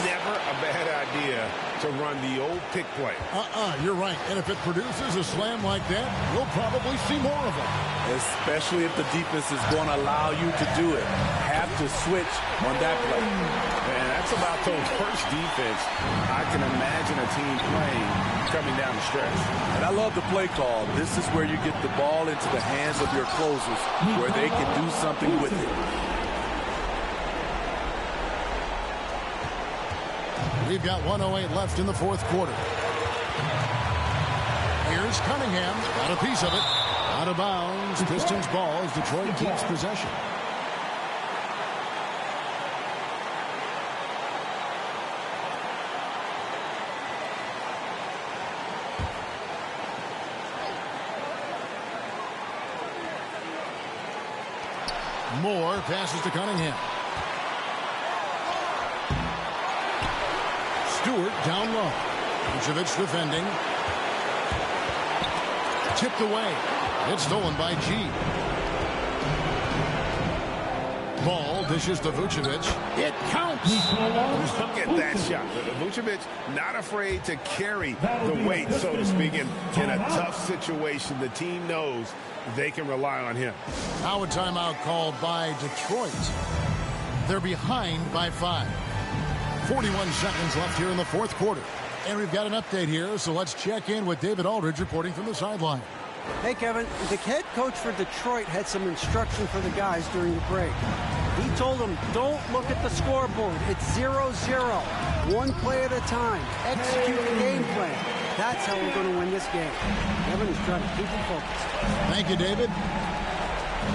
Never a bad idea to run the old pick play. You're right. And if it produces a slam like that, we'll probably see more of them. Especially if the defense is going to allow you to do it. Have to switch on that play. And that's about the worst defense I can imagine a team playing coming down the stretch. And I love the play call. This is where you get the ball into the hands of your closers, where they can do something with it. We've got 1:08 left in the fourth quarter. Here's Cunningham. Got a piece of it. Out of bounds. Pistons ball as Detroit keeps possession. Moore passes to Cunningham. Stewart down low. Vucevic defending. Tipped away. It's stolen by G. Ball dishes to Vucevic. It counts. Look at that shot. Vucevic not afraid to carry the weight, so to speak, in a tough situation. The team knows they can rely on him. Now a timeout called by Detroit. They're behind by 5. 41 seconds left here in the fourth quarter. And we've got an update here, so let's check in with David Aldridge reporting from the sideline. Hey, Kevin, the head coach for Detroit had some instruction for the guys during the break. He told them, don't look at the scoreboard. It's 0-0. One play at a time. Execute the game plan. That's how we're going to win this game. Kevin is trying to keep them focused. Thank you, David.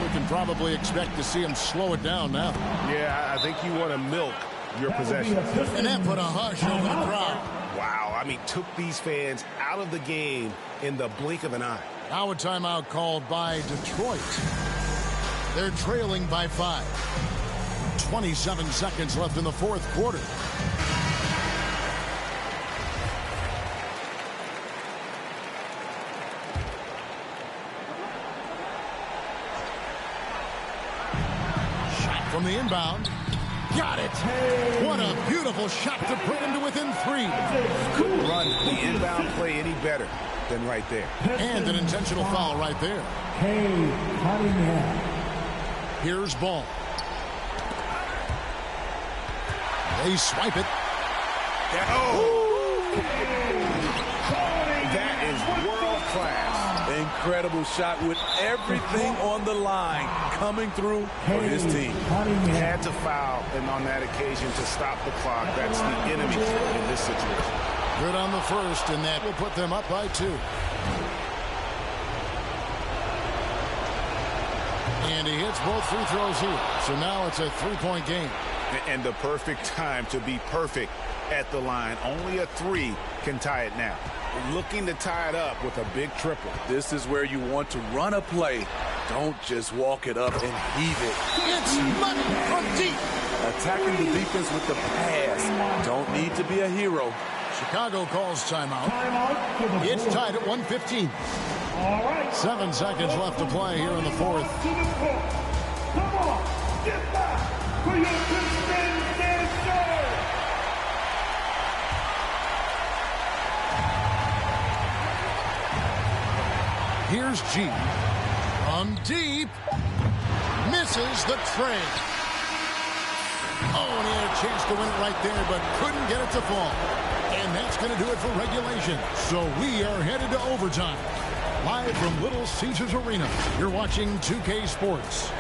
We can probably expect to see him slow it down now. Yeah, I think you want to milk your possession. And that put a hush over the crowd. Wow, I mean, took these fans out of the game in the blink of an eye. Now a timeout called by Detroit. They're trailing by 5. 27 seconds left in the fourth quarter. Shot from the inbound. Got it. What a beautiful shot to bring him to within 3. Couldn't run the inbound play any better than right there. And an intentional foul right there. Here's Ball. They swipe it. That is world class. Incredible shot with everything on the line coming through for his team. Had to foul, and on that occasion to stop the clock. That's the enemy in this situation. Good on the first, and that will put them up by 2. And he hits both free throws here. So now it's a 3-point game. And the perfect time to be perfect at the line. Only a 3 can tie it now. Looking to tie it up with a big triple. This is where you want to run a play. Don't just walk it up and heave it. It's money from deep. Attacking the defense with the pass. Don't need to be a hero. Chicago calls timeout. It's tied at 1:15. 7 seconds left to play here in the fourth. Come on, get back for your defense, sir. Here's G. From deep. Misses the tray. Oh, and he had a chance to win it right there, but couldn't get it to fall. And that's going to do it for regulation. So we are headed to overtime. Live from Little Caesars Arena, you're watching 2K Sports.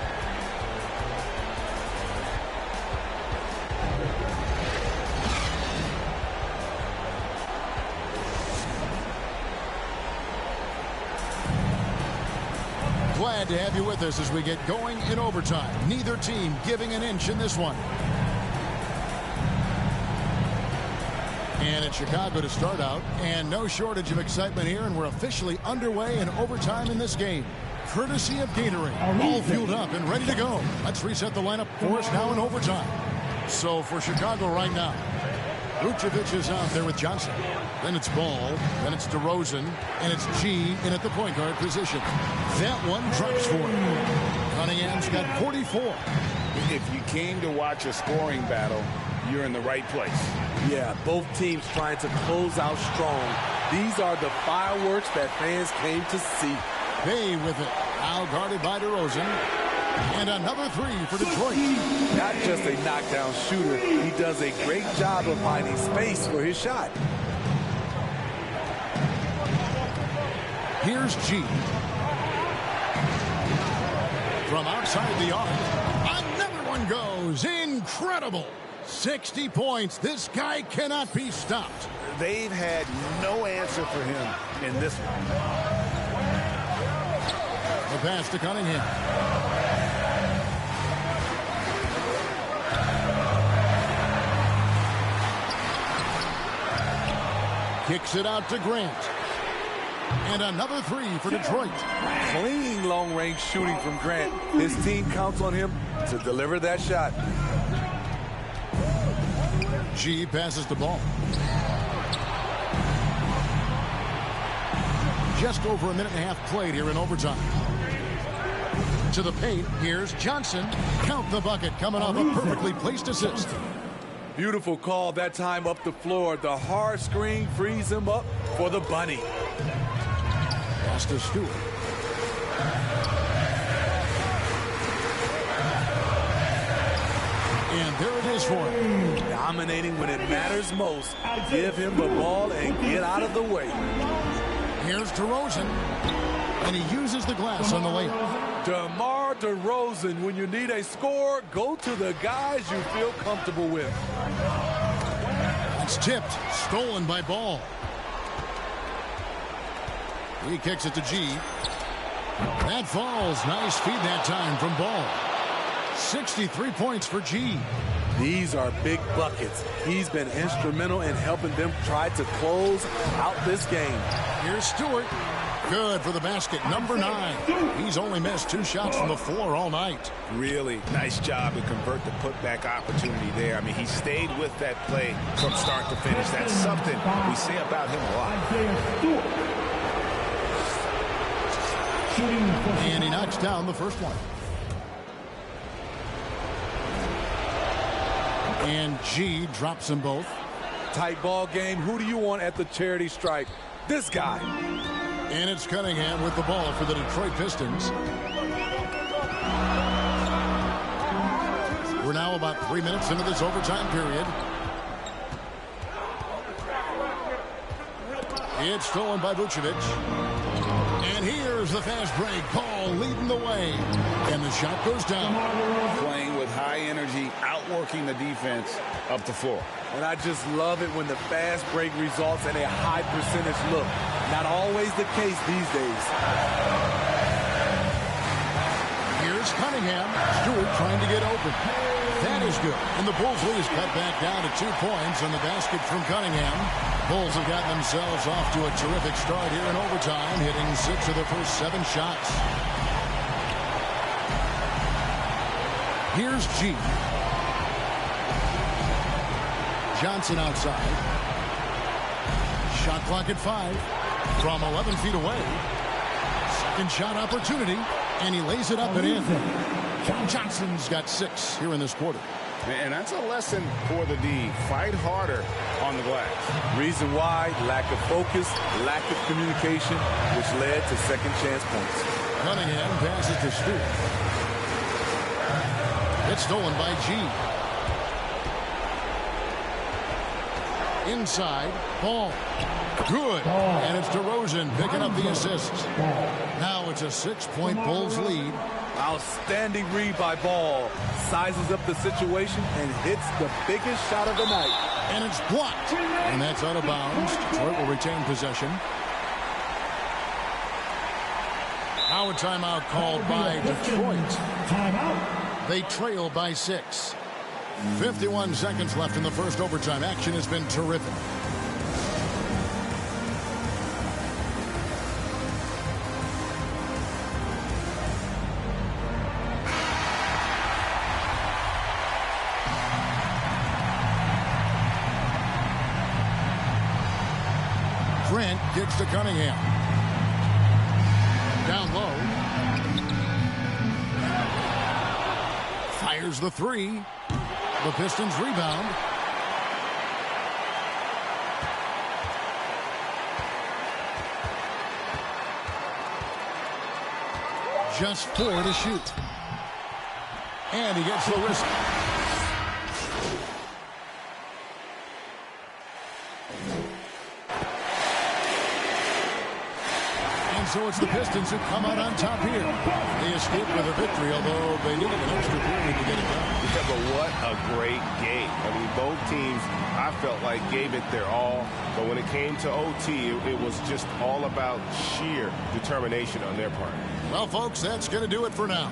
Glad to have you with us as we get going in overtime. Neither team giving an inch in this one. And it's Chicago to start out, and no shortage of excitement here, and we're officially underway in overtime in this game. Courtesy of Gatorade, all fueled up and ready to go. Let's reset the lineup for us now in overtime. So for Chicago right now, Vucevic is out there with Johnson. Then it's Ball, then it's DeRozan, and it's G in at the point guard position. That one drops for him. Cunningham's got 44. If you came to watch a scoring battle, you're in the right place. Yeah, both teams trying to close out strong. These are the fireworks that fans came to see. Bay with it. Now guarded by DeRozan. And another 3 for Detroit. Not just a knockdown shooter, he does a great job of finding space for his shot. Here's G. From outside the arc. Another one goes. Incredible. 60 points. This guy cannot be stopped. They've had no answer for him in this one. The pass to Cunningham. Kicks it out to Grant. And another three for Detroit. Clean long-range shooting from Grant. His team counts on him to deliver that shot. G passes the ball. Just over a minute and a half played here in overtime. To the paint, here's Johnson. Count the bucket, coming off a perfectly placed assist. Beautiful call that time up the floor. The hard screen frees him up for the bunny. Pass to Stewart. And there it is for him. Dominating when it matters most. Give him the ball and get out of the way. Here's DeRozan. And he uses the glass on the layup. DeMar DeRozan, when you need a score, go to the guys you feel comfortable with. It's tipped. Stolen by Ball. He kicks it to G. That falls. Nice feed that time from Ball. 63 points for G. These are big buckets. He's been instrumental in helping them try to close out this game. Here's Stewart. Good for the basket. Number 9. He's only missed 2 shots from the floor all night. Really nice job to convert the putback opportunity there. I mean, he stayed with that play from start to finish. That's something we say about him a lot. And he knocks down the first one. And G drops them both. Tight ball game. Who do you want at the charity stripe? This guy. And it's Cunningham with the ball for the Detroit Pistons. We're now about 3 minutes into this overtime period. It's stolen by Vucevic. And here's the fast break. Ball leading the way. And the shot goes down. Playing with high energy, outworking the defense up the floor. And I just love it when the fast break results in a high percentage look. Not always the case these days. Here's Cunningham. Stewart trying to get open. That is good. And the Bulls lead is cut back down to 2 points on the basket from Cunningham. Bulls have gotten themselves off to a terrific start here in overtime, hitting 6 of their first 7 shots. Here's G. Johnson outside. Shot clock at 5 from 11 feet away. Second shot opportunity, and he lays it up and in. Johnson's got 6 here in this quarter. And that's a lesson for the D. Fight harder on the glass. Reason why, lack of focus, lack of communication, which led to second chance points. Cunningham passes to Stewart. It's stolen by G. Inside, Ball. Good. And it's DeRozan picking up the assist. Now it's a 6-point Bulls lead. Outstanding read by Ball. Sizes up the situation and hits the biggest shot of the night. And it's blocked. And that's out of bounds. Detroit will retain possession. Now a timeout called by Detroit. They trail by 6. 51 seconds left in the first overtime. Action has been terrific. Grant kicks to Cunningham. Down low. Fires the 3. The Pistons rebound. Just 4 to shoot. And he gets the whistle. So it's the Pistons who come out on top here. They escape with a victory, although they needed an extra period to get it done. Yeah, but what a great game. I mean, both teams, I felt like, gave it their all. But when it came to OT, it was just all about sheer determination on their part. Well, folks, that's going to do it for now.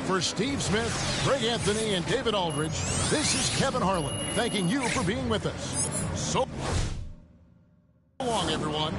For Steve Smith, Greg Anthony, and David Aldridge, this is Kevin Harlan thanking you for being with us. So long, everyone.